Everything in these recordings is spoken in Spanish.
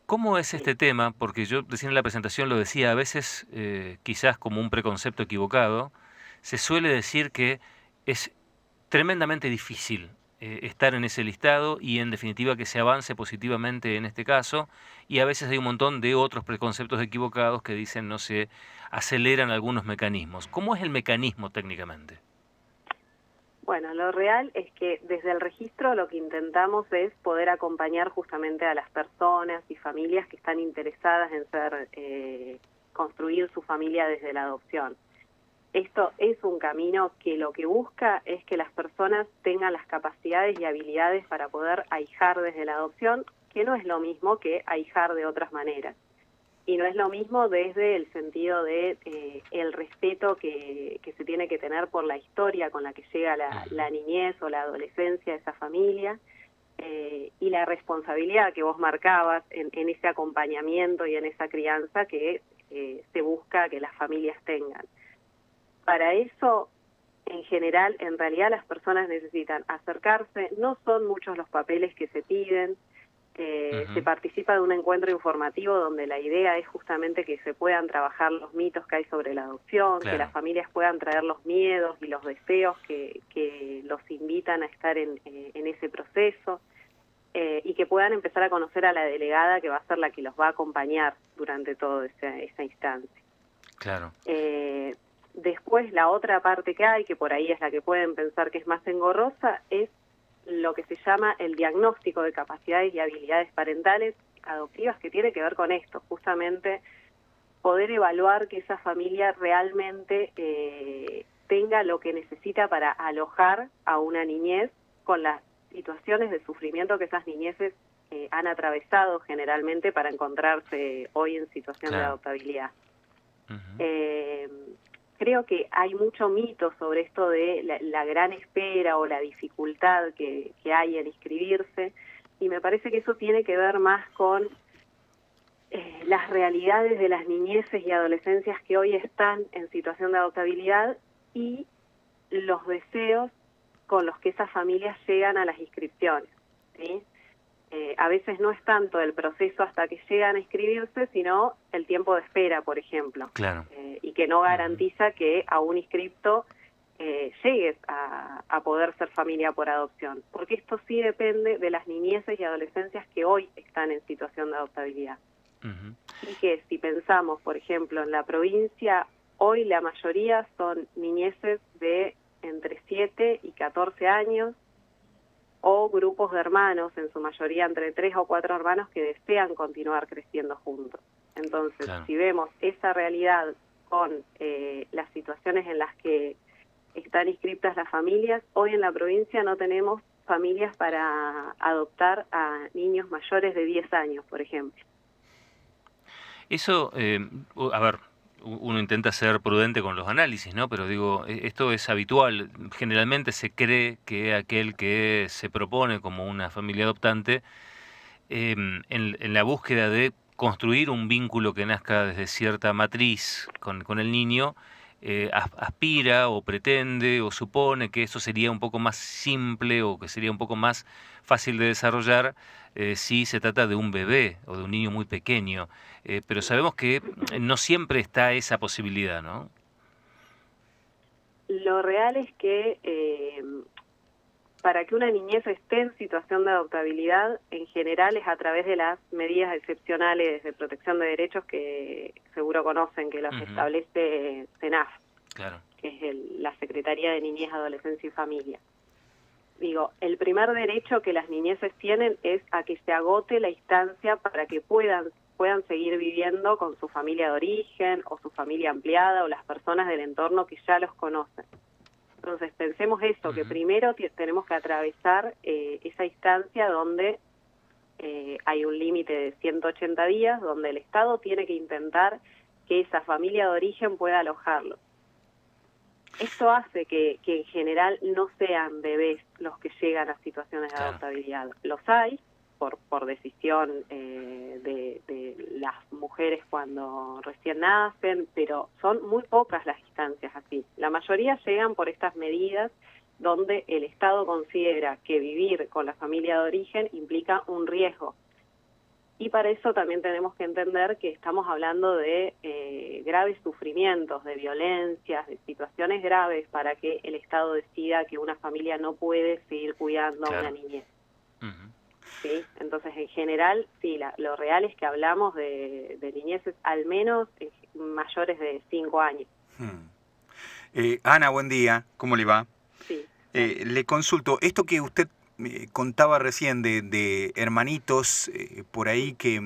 ¿Cómo es Sí. este tema? Porque yo recién en la presentación lo decía, a veces, quizás como un preconcepto equivocado, se suele decir que es tremendamente difícil estar en ese listado y en definitiva que se avance positivamente en este caso, y a veces hay un montón de otros preconceptos equivocados que dicen no se aceleran algunos mecanismos. ¿Cómo es el mecanismo técnicamente? Bueno, lo real es que desde el registro lo que intentamos es poder acompañar justamente a las personas y familias que están interesadas en construir su familia desde la adopción. Esto es un camino que lo que busca es que las personas tengan las capacidades y habilidades para poder ahijar desde la adopción, que no es lo mismo que ahijar de otras maneras. Y no es lo mismo desde el sentido de el respeto que se tiene que tener por la historia con la que llega Ujú. la niñez o la adolescencia de esa familia, y la responsabilidad que vos marcabas en ese acompañamiento y en esa crianza que se busca que las familias tengan. Para eso, en general, en realidad las personas necesitan acercarse, no son muchos los papeles que se piden, se Ujú. participa de un encuentro informativo donde la idea es justamente que se puedan trabajar los mitos que hay sobre la adopción, que las Claro. familias puedan traer los miedos y los deseos que los invitan a estar en ese proceso, y que puedan empezar a conocer a la delegada que va a ser la que los va a acompañar durante toda esa instancia. Claro. Eh, Después, la otra parte que hay, que por ahí es la que pueden pensar que es más engorrosa, es lo que se llama el diagnóstico de capacidades y habilidades parentales adoptivas, que tiene que ver con esto, justamente poder evaluar que esa familia realmente tenga lo que necesita para alojar a una niñez con las situaciones de sufrimiento que esas niñeces han atravesado generalmente para encontrarse hoy en situación de Claro. adoptabilidad. Ujú. Eh, Creo que hay mucho mito sobre esto de la gran espera o la dificultad que hay en inscribirse, y me parece que eso tiene que ver más con las realidades de las niñeces y adolescencias que hoy están en situación de adoptabilidad y los deseos con los que esas familias llegan a las inscripciones, ¿sí? A veces no es tanto el proceso hasta que llegan a inscribirse, sino el tiempo de espera, por ejemplo, Claro. y que no Ujú. garantiza que a un inscripto llegues a poder ser familia por adopción, porque esto sí depende de las niñeces y adolescencias que hoy están en situación de adoptabilidad. Ujú. Y que si pensamos, por ejemplo, en la provincia, hoy la mayoría son niñeces de entre 7 y 14 años, o grupos de hermanos, en su mayoría entre 3 o 4 hermanos que desean continuar creciendo juntos. Entonces, Claro. si vemos esa realidad con las situaciones en las que están inscritas las familias, hoy en la provincia no tenemos familias para adoptar a niños mayores de 10 años, por ejemplo. Eso, a ver, uno intenta ser prudente con los análisis, ¿no? Pero digo, esto es habitual. Generalmente se cree que aquel que se propone como una familia adoptante, en la búsqueda de construir un vínculo que nazca desde cierta matriz con el niño, aspira o pretende o supone que eso sería un poco más simple o que sería un poco más fácil de desarrollar si se trata de un bebé o de un niño muy pequeño. Pero sabemos que no siempre está esa posibilidad, ¿no? Lo real es que para que una niñez esté en situación de adoptabilidad, en general es a través de las medidas excepcionales de protección de derechos que seguro conocen, que las Ujú. establece CENAF, Claro. que es la Secretaría de Niñez, Adolescencia y Familia. Digo, el primer derecho que las niñeces tienen es a que se agote la instancia para que puedan seguir viviendo con su familia de origen o su familia ampliada o las personas del entorno que ya los conocen. Entonces, pensemos eso, que Ujú. primero tenemos que atravesar esa instancia donde hay un límite de 180 días, donde el Estado tiene que intentar que esa familia de origen pueda alojarlo. Esto hace que en general no sean bebés los que llegan a situaciones de Claro. adoptabilidad. Los hay por decisión de las mujeres cuando recién nacen, pero son muy pocas las instancias así. La mayoría llegan por estas medidas donde el Estado considera que vivir con la familia de origen implica un riesgo. Y para eso también tenemos que entender que estamos hablando de graves sufrimientos, de violencias, de situaciones graves para que el Estado decida que una familia no puede seguir cuidando a una niñez. ¿Sí? Entonces, en general, sí, lo real es que hablamos de niñeces al menos mayores de 5 años. Ana, buen día. ¿Cómo le va? Sí. Le consulto, esto que usted contaba recién de hermanitos por ahí que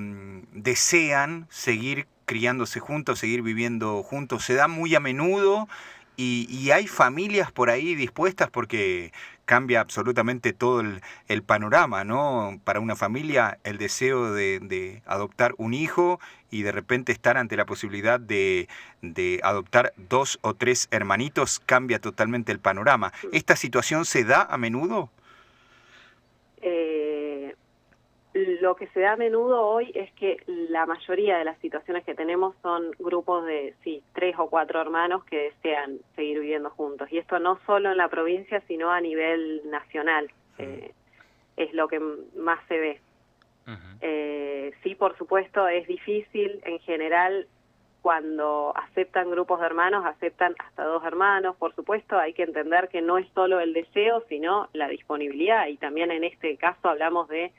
desean seguir criándose juntos, seguir viviendo juntos, ¿se da muy a menudo? Y hay familias por ahí dispuestas, porque cambia absolutamente todo el panorama, ¿no? Para una familia, el deseo de adoptar un hijo y de repente estar ante la posibilidad de adoptar 2 o 3 hermanitos cambia totalmente el panorama. ¿Esta situación se da a menudo? Lo que se da a menudo hoy es que la mayoría de las situaciones que tenemos son grupos de, 3 o 4 hermanos que desean seguir viviendo juntos. Y esto no solo en la provincia, sino a nivel nacional. Es lo que más se ve. Sí, por supuesto, es difícil. En general, cuando aceptan grupos de hermanos, aceptan hasta 2 hermanos. Por supuesto, hay que entender que no es solo el deseo, sino la disponibilidad. Y también en este caso hablamos de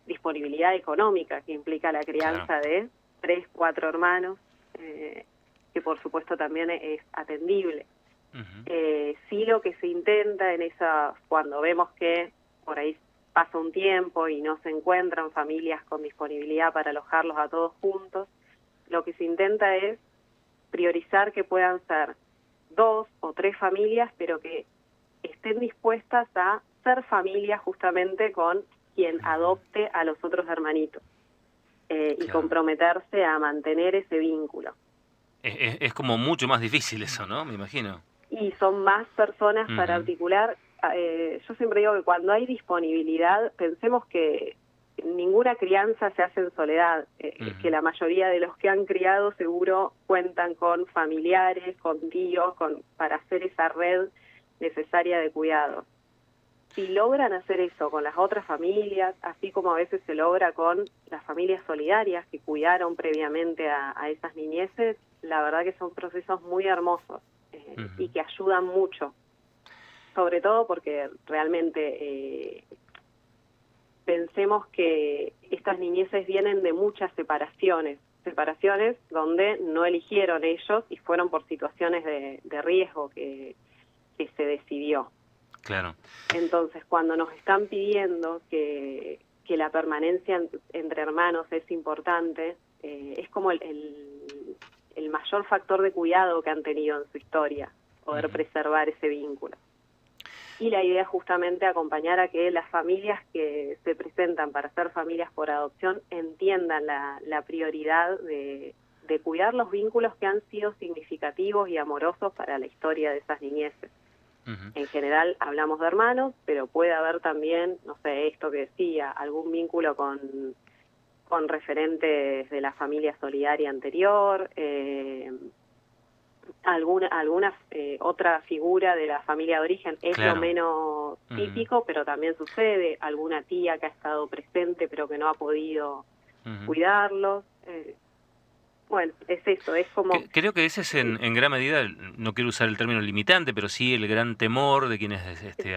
disponibilidad económica que implica la crianza de 3, 4 hermanos, que por supuesto también es atendible. Sí, lo que se intenta en esa, cuando vemos que por ahí pasa un tiempo y no se encuentran familias con disponibilidad para alojarlos a todos juntos, lo que se intenta es priorizar que puedan ser 2 o 3 familias, pero que estén dispuestas a ser familias justamente con quien adopte a los otros hermanitos y comprometerse a mantener ese vínculo. Es como mucho más difícil eso, ¿no? Me imagino. Y son más personas para articular. Yo siempre digo que cuando hay disponibilidad, pensemos que ninguna crianza se hace en soledad, que la mayoría de los que han criado seguro cuentan con familiares, con tíos, para hacer esa red necesaria de cuidado. Si logran hacer eso con las otras familias, así como a veces se logra con las familias solidarias que cuidaron previamente a esas niñeces, la verdad que son procesos muy hermosos y que ayudan mucho, sobre todo porque realmente pensemos que estas niñeces vienen de muchas separaciones donde no eligieron ellos y fueron por situaciones de riesgo que se decidió. Claro. Entonces, cuando nos están pidiendo que la permanencia entre hermanos es importante, es como el mayor factor de cuidado que han tenido en su historia, poder preservar ese vínculo. Y la idea es justamente acompañar a que las familias que se presentan para ser familias por adopción entiendan la prioridad de cuidar los vínculos que han sido significativos y amorosos para la historia de esas niñeces. En general hablamos de hermanos, pero puede haber también, no sé, esto que decía, algún vínculo con referentes de la familia solidaria anterior, alguna otra figura de la familia de origen. Es lo menos típico, pero también sucede, alguna tía que ha estado presente pero que no ha podido cuidarlos. Bueno, es eso, es como... Creo que ese es en gran medida, no quiero usar el término limitante, pero sí el gran temor de quienes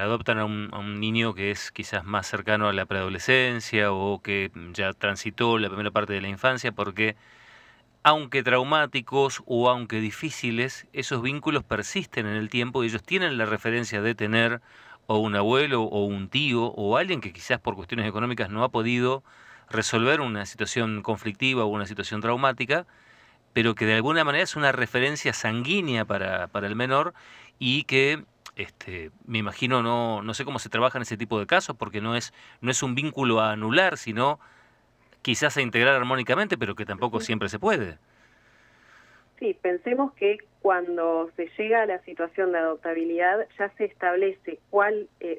adoptan a un niño que es quizás más cercano a la preadolescencia o que ya transitó la primera parte de la infancia, porque aunque traumáticos o aunque difíciles, esos vínculos persisten en el tiempo y ellos tienen la referencia de tener o un abuelo o un tío o alguien que quizás por cuestiones económicas no ha podido resolver una situación conflictiva o una situación traumática, pero que de alguna manera es una referencia sanguínea para el menor y que me imagino, no sé cómo se trabaja en ese tipo de casos, porque no es un vínculo a anular, sino quizás a integrar armónicamente, pero que tampoco siempre se puede. Sí, pensemos que cuando se llega a la situación de adoptabilidad ya se establece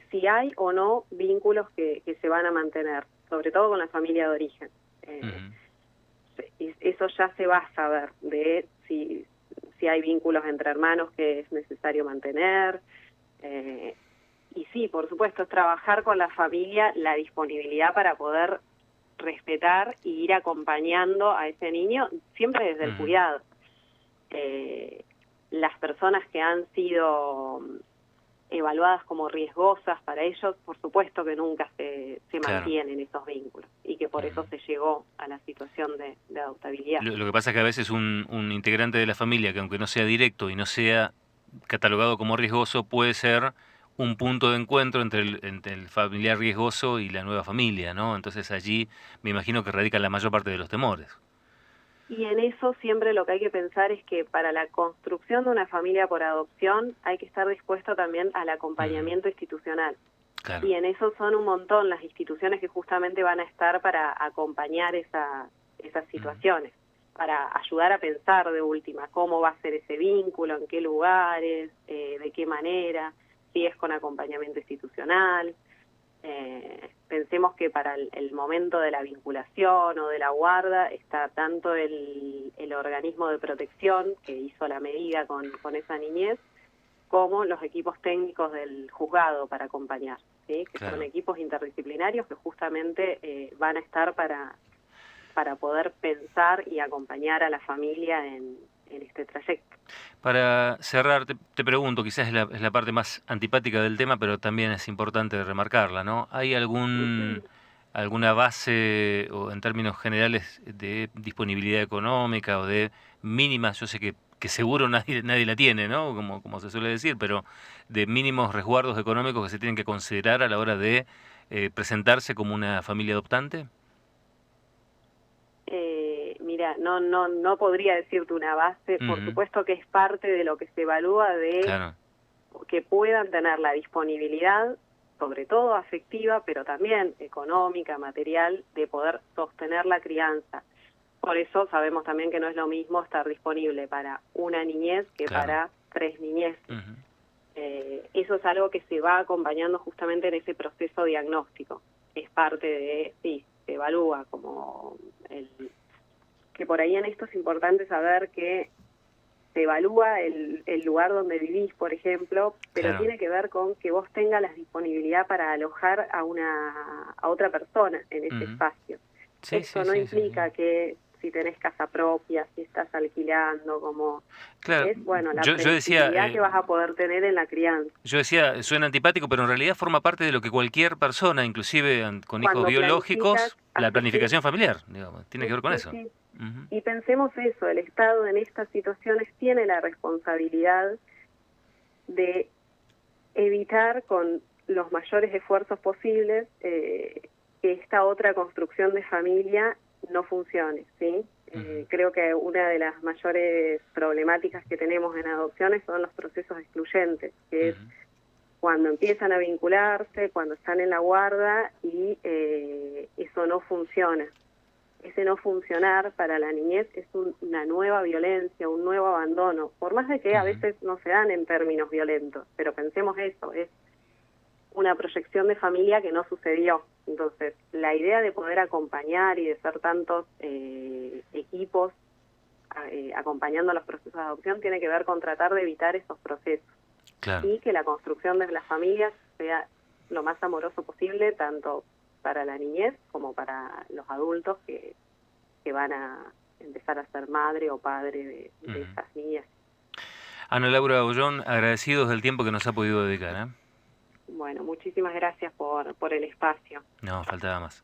si hay o no vínculos que se van a mantener, sobre todo con la familia de origen. Eso ya se va a saber de si hay vínculos entre hermanos que es necesario mantener. Y sí, por supuesto, es trabajar con la familia la disponibilidad para poder respetar y ir acompañando a ese niño siempre desde el cuidado. Las personas que han sido evaluadas como riesgosas para ellos, por supuesto que nunca se mantienen esos vínculos y que por eso se llegó a la situación de adoptabilidad. Lo que pasa es que a veces un integrante de la familia, que aunque no sea directo y no sea catalogado como riesgoso, puede ser un punto de encuentro entre el familiar riesgoso y la nueva familia, ¿no? Entonces allí me imagino que radica la mayor parte de los temores. Y en eso siempre lo que hay que pensar es que para la construcción de una familia por adopción hay que estar dispuesto también al acompañamiento institucional. Claro. Y en eso son un montón las instituciones que justamente van a estar para acompañar esas situaciones, para ayudar a pensar de última cómo va a ser ese vínculo, en qué lugares, de qué manera, si es con acompañamiento institucional. Pensemos que para el momento de la vinculación o de la guarda está tanto el organismo de protección que hizo la medida con esa niñez, como los equipos técnicos del juzgado para acompañar, ¿sí? Que son equipos interdisciplinarios que justamente van a estar para poder pensar y acompañar a la familia en este trayecto. Para cerrar, te pregunto, quizás es la parte más antipática del tema, pero también es importante remarcarla, ¿no? ¿Hay alguna base, o en términos generales, de disponibilidad económica o de mínimas? Yo sé que seguro nadie la tiene, ¿no? Como se suele decir, pero de mínimos resguardos económicos que se tienen que considerar a la hora de presentarse como una familia adoptante. Mira, no podría decirte una base, por supuesto que es parte de lo que se evalúa de que puedan tener la disponibilidad, sobre todo afectiva, pero también económica, material, de poder sostener la crianza. Por eso sabemos también que no es lo mismo estar disponible para una niñez que para 3 niñeces. Eso es algo que se va acompañando justamente en ese proceso diagnóstico. Es parte de, sí, se evalúa como que por ahí en esto es importante saber que se evalúa el lugar donde vivís, por ejemplo, pero tiene que ver con que vos tengas la disponibilidad para alojar a otra persona en ese espacio. Esto no implica que si tenés casa propia, si estás alquilando, como es, bueno, la flexibilidad que vas a poder tener en la crianza. Yo decía, suena antipático, pero en realidad forma parte de lo que cualquier persona, inclusive con hijos biológicos, la planificación familiar, digamos, tiene que ver con eso. Sí. Y pensemos eso, el Estado en estas situaciones tiene la responsabilidad de evitar con los mayores esfuerzos posibles que esta otra construcción de familia no funcione, ¿sí? Creo que una de las mayores problemáticas que tenemos en adopciones son los procesos excluyentes, que es cuando empiezan a vincularse, cuando están en la guarda y eso no funciona. Ese no funcionar para la niñez es una nueva violencia, un nuevo abandono, por más de que a veces no se dan en términos violentos, pero pensemos eso, es una proyección de familia que no sucedió. Entonces, la idea de poder acompañar y de ser tantos equipos acompañando los procesos de adopción tiene que ver con tratar de evitar esos procesos. Y que la construcción de las familias sea lo más amoroso posible, tanto para la niñez como para los adultos que van a empezar a ser madre o padre de esas niñas. Ana Laura Bollón, agradecidos del tiempo que nos ha podido dedicar. Bueno, muchísimas gracias por el espacio. No, faltaba más.